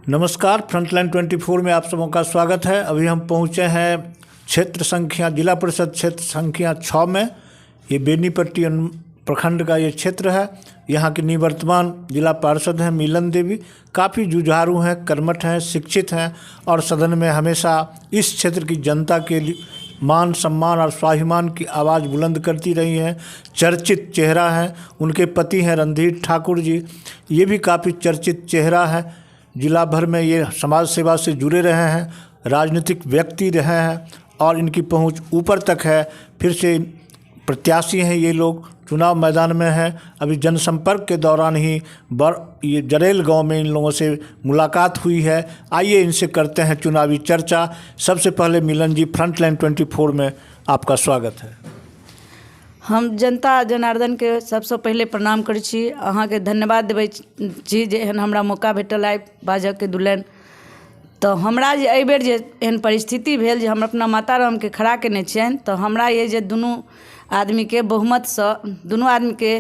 नमस्कार, फ्रंटलाइन 24 में आप सबों का स्वागत है। अभी हम पहुंचे हैं क्षेत्र संख्या जिला परिषद क्षेत्र संख्या 6 में। ये बेनीपट्टी प्रखंड का ये क्षेत्र है। यहाँ की निवर्तमान जिला पार्षद हैं मिलन देवी। काफ़ी जुझारू हैं, कर्मठ हैं, शिक्षित हैं और सदन में हमेशा इस क्षेत्र की जनता के लिए मान सम्मान और स्वाभिमान की आवाज़ बुलंद करती रही हैं। चर्चित चेहरा हैं। उनके पति हैं रणधीर ठाकुर जी, ये भी काफ़ी चर्चित चेहरा है। जिला भर में ये समाज सेवा से जुड़े रहे हैं, राजनीतिक व्यक्ति रहे हैं और इनकी पहुंच ऊपर तक है। फिर से प्रत्याशी हैं ये लोग, चुनाव मैदान में हैं। अभी जनसंपर्क के दौरान ही ये जरेल गांव में इन लोगों से मुलाकात हुई है। आइए इनसे करते हैं चुनावी चर्चा। सबसे पहले मिलन जी, फ्रंटलाइन 24 में आपका स्वागत है। हम जनता जनार्दन के सबसे पहले प्रणाम करै छी, अहाँ के धन्यवाद देबै छी जे एहन हमरा मौका भेटल आइ बाजऽ के दुलैन। तो हमरा जे एहि बेर जे एहन परिस्थिति भेल जे हम अपना माता राम के खड़ा केने छियनि, तो हमरा ये जे दुनू आदमी के बहुमत से, दुनू आदमी के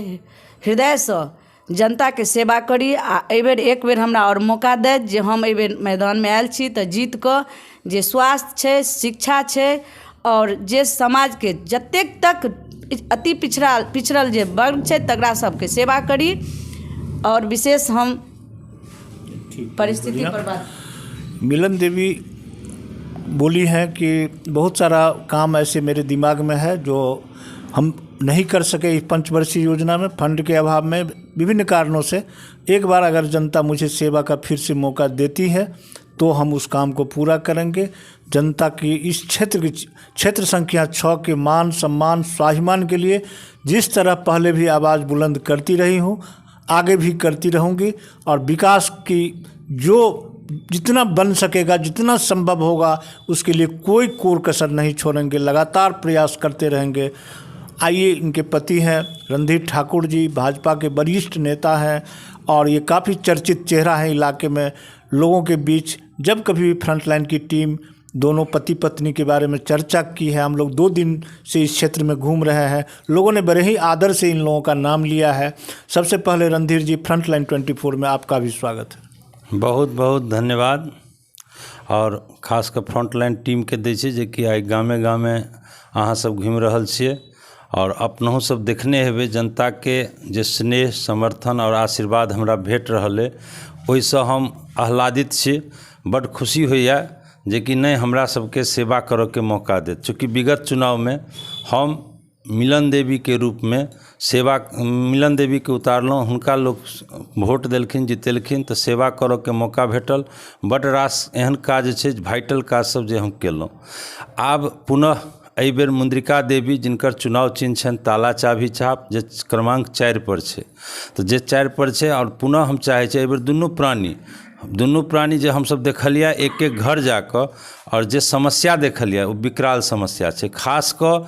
हृदय से जनता के सेवा करी आ एहि बेर एक बेर हमरा और मौका दे जे हम एहि बेर मैदान में आयल छी तो जीत कऽ जे स्वास्थ्य छै, शिक्षा छै और जे समाज के जतेक तक अति पिछड़ल जे वर्ग छै तकरा सबके सेवा करी। और विशेष हम परिस्थिति पर बात। मिलन देवी बोली हैं कि बहुत सारा काम ऐसे मेरे दिमाग में है जो हम नहीं कर सके इस पंचवर्षीय योजना में, फंड के अभाव में, विभिन्न कारणों से। एक बार अगर जनता मुझे सेवा का फिर से मौका देती है तो हम उस काम को पूरा करेंगे। जनता की इस क्षेत्र संख्या 6 के मान सम्मान स्वाभिमान के लिए जिस तरह पहले भी आवाज़ बुलंद करती रही हूँ, आगे भी करती रहूँगी और विकास की जो जितना बन सकेगा, जितना संभव होगा, उसके लिए कोई कोर कसर नहीं छोड़ेंगे, लगातार प्रयास करते रहेंगे। आइए, इनके पति हैं रणधीर ठाकुर जी, भाजपा के वरिष्ठ नेता हैं और ये काफ़ी चर्चित चेहरा है इलाके में। लोगों के बीच जब कभी भी फ्रंटलाइन की टीम दोनों पति पत्नी के बारे में चर्चा की है, हम लोग 2 दिन से इस क्षेत्र में घूम रहे हैं, लोगों ने बड़े ही आदर से इन लोगों का नाम लिया है। सबसे पहले रणधीर जी, फ्रंटलाइन 24 में आपका भी स्वागत है। बहुत बहुत धन्यवाद। और खासकर फ्रंटलाइन टीम के दै छै जे कि आइ गामे गामे अहाँ सब घूमि रहल छियै और अपनहु सब देखने हेबै जनता के जे स्नेह समर्थन और आशीर्वाद हमरा भेट रहल है, ओहिसँ हम आह्लादित छी। बड़ खुशी होइए जे कि नहीं हमरा सबके सेवा करऽ के मौका देत। चूँकि विगत चुनाव में हम मिलन देवी के रूप में मिलन देवी के उतारलहुँ, हुनका लोग वोट देलखिन, जितेलखिन, तो सेवा करऽ के मौका भेटल। बड़ रास एहन काज छै, वाइटल काज सब जे हम केलहुँ। आब पुनः एहि बेर मुद्रिका देवी, जिनकर चुनाव चिन्ह छनि ताला चाभी छाप, जे क्रमांक 4 पर छै, तो जे 4 पर छै। और पुनः हम चाहै छी एहि बेर दुनू प्राणी जे हमसब देखलिए एक एक घर जाकर और जे समस्या देखलिए वो विकराल समस्या छै। खास कऽ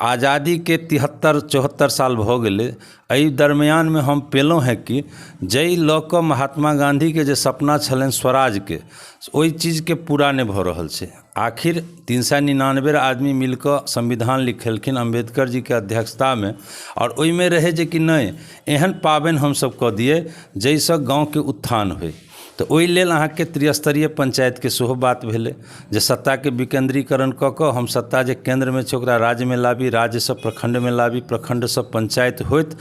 आज़ादी के 73-74 साल भऽ गेलै, एहि दरमियान में हम पेलहुँ हैं कि जै लऽ कऽ महात्मा गांधी के जे सपना छलनि स्वराज के, ओहि चीज के पूरा नहीं भऽ रहल छै। आखिर 399 आदमी मिलकर संविधान लिखेलखिन अम्बेडकर जी के अध्यक्षता में, और ओहि में रहे जे कि नहीं एहन पाबनि हम सब कऽ दिए जैसे गाँव के उत्थान होय। तो ओहि लेल अहाँ के त्रिस्तरीय पंचायत के सेहो बात भेलै जे सत्ता के विकेंद्रीकरण कऽ कऽ हम सत्ता जे केंद्र में छै ओकरा राज्य में लाबी, राज्य से प्रखंड में लाबी, प्रखंड से पंचायत होइत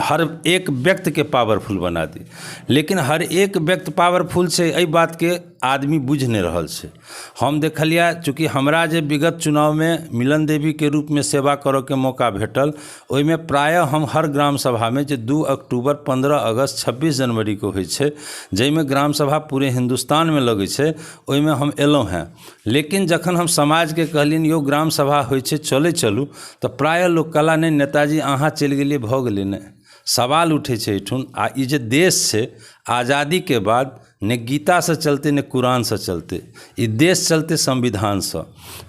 हर एक व्यक्ति के पावरफुल बना दी। लेकिन हर एक व्यक्ति पावरफुल छै, एहि बात के आदमी बुझ नहीं रहल छै। हम देखलिए चूँकि हमरा जे विगत चुनाव में मिलन देवी के रूप में सेवा करऽ के मौका भेटल, ओहि में प्रायः हम हर ग्राम सभा में जे 2 अक्टूबर, 15 अगस्त, 26 जनवरी को होइ छै, जाहिमे ग्राम सभा पूरे हिंदुस्तान में लगे छै, ओहि में हम एलहुँ हैं। लेकिन जखन हम समाज के कहलिन यो ग्राम सभा होइ छै, चलू, तो प्रायः लोग कहला नहीं नेताजी अहाँ चलि गेलिए, भऽ गेलै। नहीं, सवाल उठे छै एहिठुन। आ ई जे देश छै आज़ादी के बाद ने गीता से चलते ने कुरान से चलते, ई देश चलते संविधान से।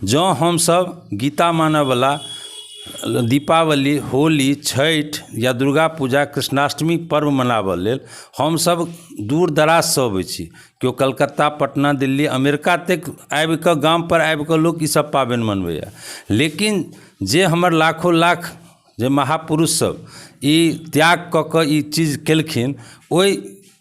जँ हम सब गीता मानय वाला दीपावली, होली, छठ या दुर्गा पूजा, कृष्णाष्टमी पर्व मनाबऽ लेल हम सब दूर दराज से अबै छी। केओ कलकत्ता, पटना, दिल्ली, अमेरिका तक आबि कऽ गाम पर आबि कऽ लोक ई सब पाबनि मनबैया। लेकिन जे हमर लाखों लाख जे महापुरुष सब ई त्याग कऽ कऽ ई चीज केलखिन, ओहि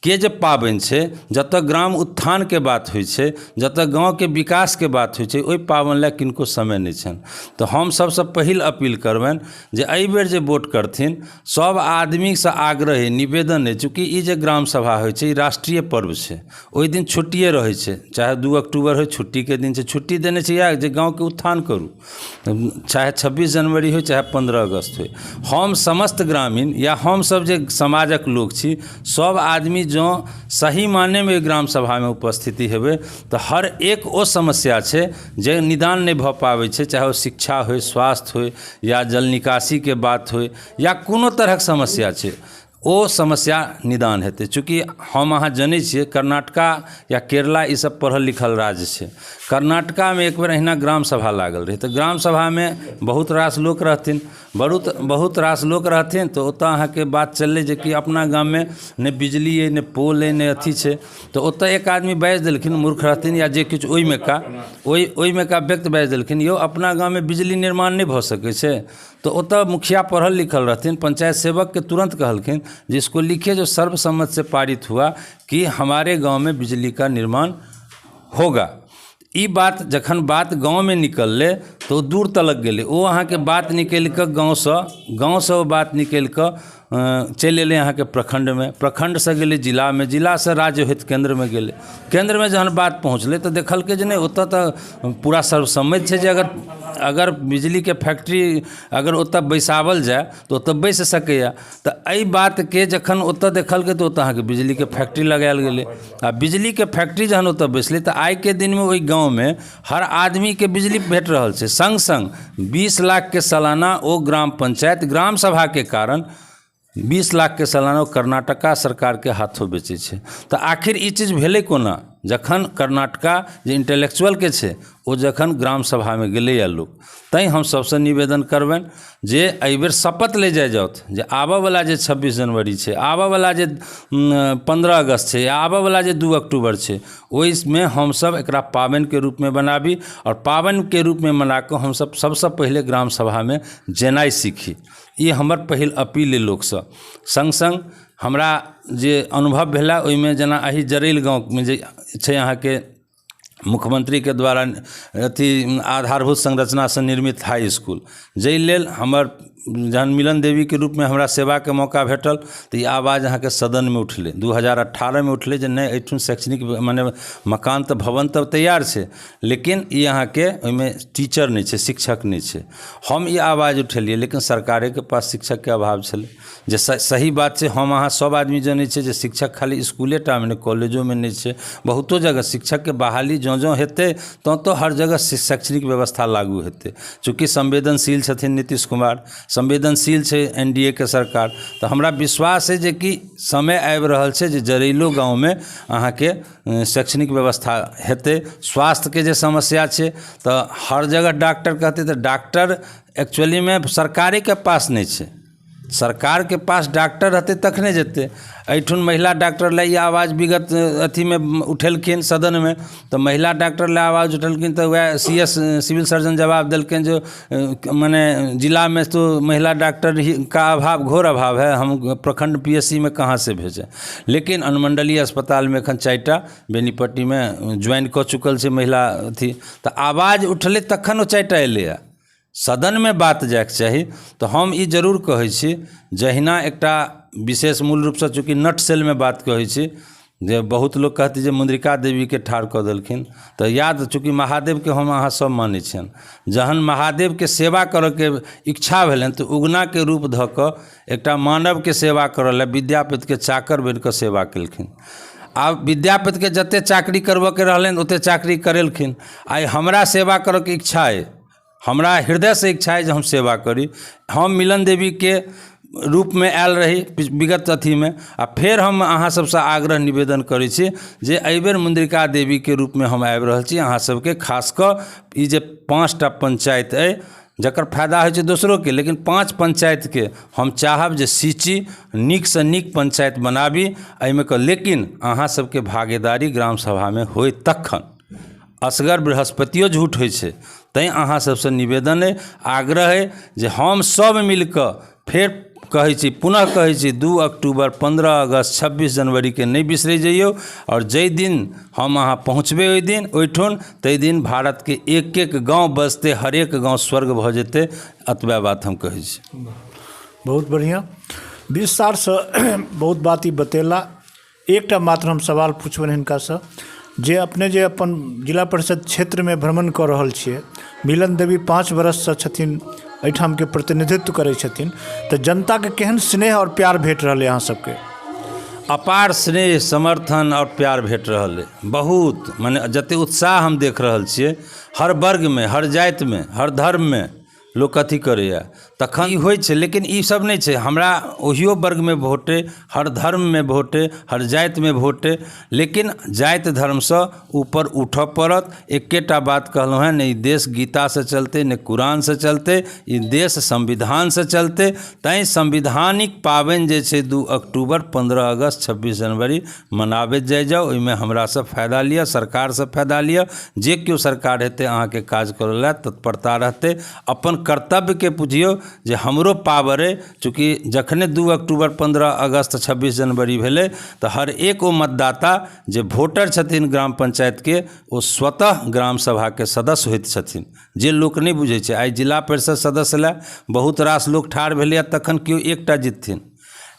के जे पाबनि छै, जतऽ ग्राम उत्थानके बात होइ छै, जतऽ गाँवके विकासके बात होइ छै, ओहि पाबनि लए किनको समय नहि छनि। तऽ हम सबसँ पहिल अपील करबनि जे एहि बेर जे वोट करथिन, सब आदमीसँ आग्रह है, निवेदन है, चूँकि ई जे ग्राम सभा होइ छै ई राष्ट्रीय पर्व छै, ओहि दिन छुट्टिए रहै छै, चाहे 2 अक्टूबर हो, छुट्टीके दिन छै, छुट्टी देने छै या जे गाँवके उत्थान करू, चाहे 26 जनवरी हो, चाहे 15 अगस्त हो। हम समस्त ग्रामीण या हम सब जे समाजक लोग छी, सब आदमी जँ सही मानेमे ग्राम सभामे उपस्थिति हेबै तऽ हर एक ओ समस्या छै जे निदान नहि भऽ पाबै छै, चाहे ओ शिक्षा होइ, स्वास्थ्य होइ, या जल निकासीके बात होइ, या कोनो तरहक समस्या छै, ओ समस्या निदान हेतै। चूँकि हम अहाँ जनै छियै कर्नाटका या केरला ई सब पढ़ल लिखल राज्य छै। कर्नाटकामे एक बेर अहिना ग्राम सभा लागल रहै, तऽ ग्राम सभामे बहुत रास लोक रहथिन, बहुत रास लोक रहथिन, तऽ ओतऽ अहाँके बात चललै जे कि अपना गाममे नहि बिजली अइ, नहि पोल अइ, नहि अथी छै। तऽ ओतऽ एक आदमी बाजि देलखिन, मूर्ख रहथिन या जे किछु ओहिमे का व्यक्ति बाजि देलखिन, यौ अपना गाममे बिजली निर्माण नहीं भऽ सकै छै। तो ओतऽ मुखिया पढ़ल लिखल रहथिन, पंचायत सेवक के तुरंत कहलखिन जे इसको लिखिए जो सर्वसम्मत से पारित हुआ कि हमारे गांव में बिजली का निर्माण होगा। ई बात जखन बात गाँव में निकललै तो दूर तलक गेलै, ओ अहाँके बात निकलि कऽ गाँवसँ ओ बात निकलि कऽ चलि एलै अहाँके प्रखंडमे, प्रखंडसँ गेलै जिलामे, जिलासँ राज्य होइत केंद्रमे गेलै। केंद्रमे जहन बात पहुँचलै तऽ देखलकै जे नहि, ओतऽ तऽ पूरा सर्वसम्मति छै जे अगर बिजलीके फैक्ट्री अगर ओतऽ बैसावल जाए तऽ ओतऽ बैस सकैए। तऽ एहि बातके जखन ओतऽ देखलकै तऽ ओतऽ अहाँके बिजलीके फैक्ट्री लगायल गेलै। आ बिजलीके फैक्ट्री जहन ओतऽ बैसलै तऽ आइके दिनमे ओहि गाँवमे हर आदमीके बिजली भेट रहल छै। संग संग 20 लाख के सालाना ओ ग्राम पंचायत ग्राम सभाके कारण 20 लाख के सालाना ओ कर्नाटका सरकारके हाथों बेचै छै। तऽ आखिर ई चीज भेलै कोना, जखन कर्नाटका जे इंटेलेक्चुअलके छै ओ जखन ग्राम सभामे गेलैए लोक, तैँ हम सबसँ निवेदन करबनि जे एहिबेर शपथ ले जाओत जे आबऽवला जे 26 जनवरी छै, आबऽवला जे 15 अगस्त छै, आबऽवला जे 2 अक्टूबर छै, ओहिमे हमसब एकरा पाबनिके रूपमे बनाबी और पाबनिके रूपमे मना कऽ हमसब सबसँ पहिले ग्राम सभामे जेनाइ सीखी। ई हमर पहिल अपील अइ लोकसँ। संग संग हमरा जे अनुभव भेला ओहिमे जेना एही जरैल गाँवमे जे छै अहाँके मुख्यमंत्रीके द्वारा अथी आधारभूत संरचनासँ निर्मित हाई इसकुल, जाहि लेल हमर जहन मिलन देवीके रूपमे हमरा सेवाके मौका भेटल तऽ ई आवाज अहाँके सदनमे उठलै, 2018 में उठलै जे नहि एहिठुन शैक्षणिक मने मकान तऽ भवन तऽ तैयार छै, लेकिन ई अहाँके ओहिमे टीचर नहीं छै, शिक्षक नहीं छै। हम ई आवाज उठेलियै, लेकिन सरकारेके पास शिक्षकके अभाव छलै। जे सही बात छै, हम अहाँ सब आदमी जनै छै जे शिक्षक खाली स्कूलेटामे नहि, कॉलेजोमे नहीं छै, बहुतो जगह शिक्षकके बहाली जँ हेतै तो हर जगह शैक्षणिक व्यवस्था लागू हेतै। चूँकि संवेदनशील छथिन नीतीश कुमार, संवेदनशील छै एनडीए के सरकार, तऽ हमरा विश्वास है जे कि समय आबि रहल छै जे जरैलो गाँवमे अहाँके शैक्षणिक व्यवस्था हेतै। स्वास्थ्यके जे समस्या छै तऽ हर जगह डॉक्टर कहतै तऽ डॉक्टर एक्चुअलीमे सरकारेके पास नहीं छै, सरकारके पास डॉक्टर रहतै तखने जेतै। एहिठुन महिला डॉक्टर लए ई आवाज विगत अथीमे उठेलखिन सदनमे, तऽ महिला डॉक्टर लए आवाज उठेलखिन तऽ वएह सीएस सिविल सर्जन जवाब देलखिन जो माने जिला में तो महिला डॉक्टर का अभाव, घोर अभाव है, हम प्रखंड पीएससी में कहाँ से भेजें। लेकिन अनुमंडलीय अस्पताल में एखन 4टा बेनीपट्टी में ज्वाइन कऽ चुकल छै महिला अथी, तऽ आवाज उठलै तखन ओ 4टा एलैए। सदन में बात जायके चाही। तो हम ई जरूर कहै छी, जहिना एकटा विशेष मूल रूपसँ चूँकि नट सेलमे बात कहै छी, जे बहुत लोग कहती जे मुद्रिका देवीके ठाढ़ कऽ देलखिन, तऽ याद चूँकि महादेवके हम अहाँ सब मानै छियनि, जहन महादेवके सेवा करऽके इच्छा भेलनि तऽ उगनाके रूप धऽ कऽ एकटा मानवके सेवा करऽ लए विद्यापतिके चाकर बनि कऽ सेवा केलखिन। आब विद्यापतिके जते चाकरी करबऽके रहलनि ओते चाकरी करेलखिन। आइ हमरा सेवा करऽके इच्छा अइ, हमरा हृदय से इच्छा है जे हम सेवा करी। हम मिलन देवी के रूप में आयल रही विगत अथी में, आ फिर हम अहाँ सबसे आग्रह निवेदन करै छी जे एहिबेर मुद्रिका देवी के रूप में हम आबि रहल छी। अहाँ सबके खास कऽ ई जे 5टा पंचायत अइ जकर फायदा होइ छै दोसरों के, लेकिन 5 पंचायत के हम चाहब जे सींची नीक से नीक पंचायत बनाबी एहिमे के, लेकिन अहाँ सबके भागीदारी ग्राम सभा में होय तखन। असगर बृहस्पतियो झूठ होइ छै, तैँ अहाँ सबसे निवेदन है, आग्रह है जे हम सब मिलकर फेर कहै छी, पुनः कहै छी, 2 अक्टूबर, 15 अगस्त, 26 जनवरी के नहीं बिसरै जइयौ। और जै दिन हम अहाँ पहुँचबै ओहि दिन ओहिठुन, तै दिन भारत के एक एक गाँव बसते, हरेक गाँव स्वर्ग भऽ जेतै। अतबा बात हम कहै छी। बहुत बढ़िया विस्तार से बहुत बात ही बतेला। एकटा मात्र हम सवाल पूछबनि हिनका से, जे अपने जे अपन जिला परिषद क्षेत्र में भ्रमण कऽ रहल छियै, मिलन देवी 5 बरस से छथिन एहिठाम के प्रतिनिधित्व करै छथिन, तऽ जनता के केहन स्नेह और प्यार भेट रहलै अहाँ सबके? अपार स्नेह, समर्थन और प्यार भेट रहल है। बहुत माने जते उत्साह हम देख रहल छियै, हर वर्ग में, हर जाति में, हर धर्म में लोक अथी करैए, तखन ई होइ छै। लेकिन ई सब नहीं छै, हमरा ओहियो वर्ग में भोटे, हर धर्म में भोटे, हर जाति में भोटे, लेकिन जाति धर्म से ऊपर उठऽ पड़त। एकेटा बात कहलहुँ हैं, नहीं देश गीता से चलते, नहीं कुरान से चलते, ई देश संविधान से चलते। तैं संविधानिक पाबनि जे छै 2 अक्टूबर, 15 अगस्त, 26 जनवरी मनाबैत जाओ। ओहिमे हमरा सब फायदा लिअ, सरकार से फायदा लिअ। जे केओ सरकार हेतै अहाँके काज करऽ लए तत्परता रहतै। अपन कर्तव्य के बुझियौ जे हमरो पावर है, चूँकि जखने 2 अक्टूबर, 15 अगस्त, 26 जनवरी भेलै तऽ हर एक ओ मतदाता जे वोटर छथिन ग्राम पंचायत के, ओ स्वतः ग्राम सभा के सदस्य होइत छथिन। जे लोक नहीं बुझै छै, आइ जिला परिषद सदस्य लए बहुत रास लोक ठाढ़ भेलैए, तखन केओ एकटा जितथिन।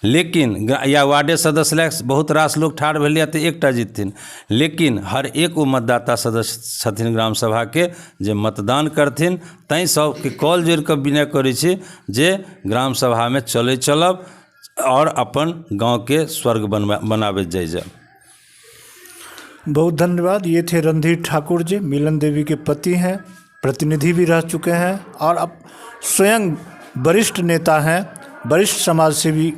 लेकिन या वार्डे सदस्य लए बहुत रास लोग ठाढ़ भेलैए तऽ एकटा जितथिन। लेकिन हर एक ओ मतदाता सदस्य छथिन ग्राम सभा के जे मतदान करथिन। तैं सबके कॉल जोड़ि कऽ विनय करै छी जे ग्राम सभा में चलब और अपन गांव के स्वर्ग बनाबैत जाइए। बहुत धन्यवाद। ये थे रणधीर ठाकुर जी, मिलन देवी के पति हैं, प्रतिनिधि भी रह चुके हैं और अब स्वयं वरिष्ठ नेता हैं, वरिष्ठ समाज सेवी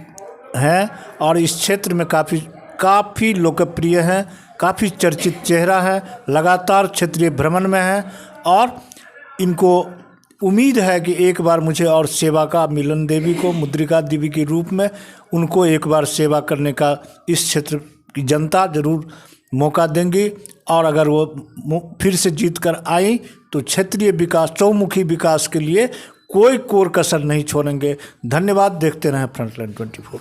हैं और इस क्षेत्र में काफ़ी लोकप्रिय हैं, काफ़ी चर्चित चेहरा है, लगातार क्षेत्रीय भ्रमण में हैं और इनको उम्मीद है कि एक बार मुझे और सेवा का, मिलन देवी को मुद्रिका देवी के रूप में उनको एक बार सेवा करने का इस क्षेत्र की जनता ज़रूर मौका देंगी। और अगर वो फिर से जीत कर आई तो क्षेत्रीय विकास, चौमुखी विकास के लिए कोई कोर कसर नहीं छोड़ेंगे। धन्यवाद। देखते रहें फ्रंटलाइन 24।